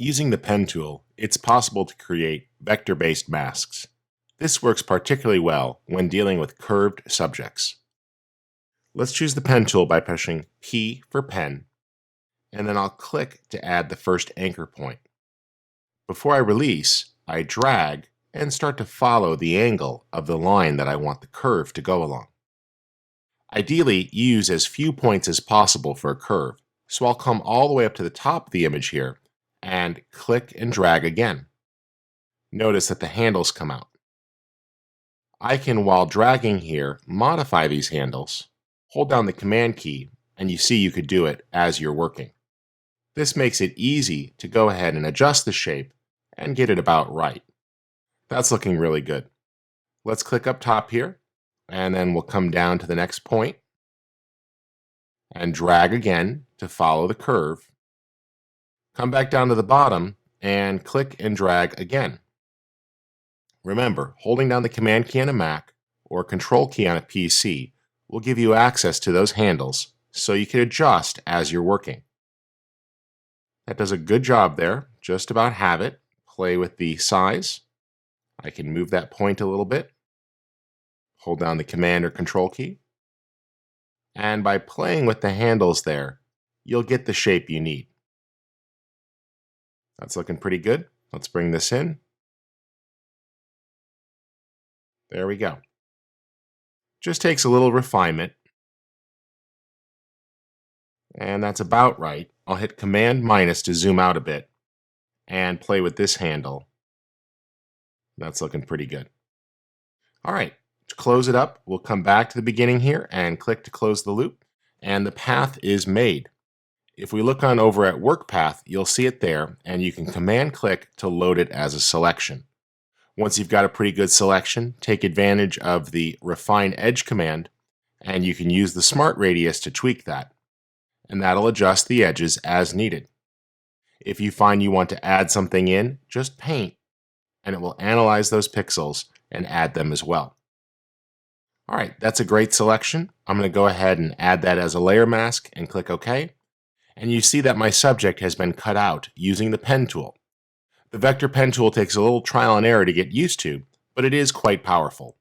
Using the pen tool, it's possible to create vector-based masks. This works particularly well when dealing with curved subjects. Let's choose the pen tool by pushing P for pen, and then I'll click to add the first anchor point. Before I release, I drag and start to follow the angle of the line that I want the curve to go along. Ideally, use as few points as possible for a curve, so I'll come all the way up to the top of the image here and click and drag again. Notice that the handles come out. I can, while dragging here, modify these handles. Hold down the Command key, and you see you could do it as you're working. This makes it easy to go ahead and adjust the shape and get it about right. That's looking really good. Let's click up top here, and then we'll come down to the next point and drag again to follow the curve. Come back down to the bottom and click and drag again. Remember, holding down the Command key on a Mac or Control key on a PC will give you access to those handles so you can adjust as you're working. That does a good job there. Just about have it. Play with the size. I can move that point a little bit. Hold down the Command or Control key. And by playing with the handles there, you'll get the shape you need. That's looking pretty good. Let's bring this in. There we go. Just takes a little refinement. And that's about right. I'll hit Command minus to zoom out a bit and play with this handle. That's looking pretty good. All right, to close it up, we'll come back to the beginning here and click to close the loop, and the path is made. If we look on over at Work Path, you'll see it there, and you can Command click to load it as a selection. Once you've got a pretty good selection, take advantage of the Refine Edge command, and you can use the Smart Radius to tweak that, and that'll adjust the edges as needed. If you find you want to add something in, just paint, and it will analyze those pixels and add them as well. All right, that's a great selection. I'm going to go ahead and add that as a layer mask and click OK. And you see that my subject has been cut out using the pen tool. The vector pen tool takes a little trial and error to get used to, but it is quite powerful.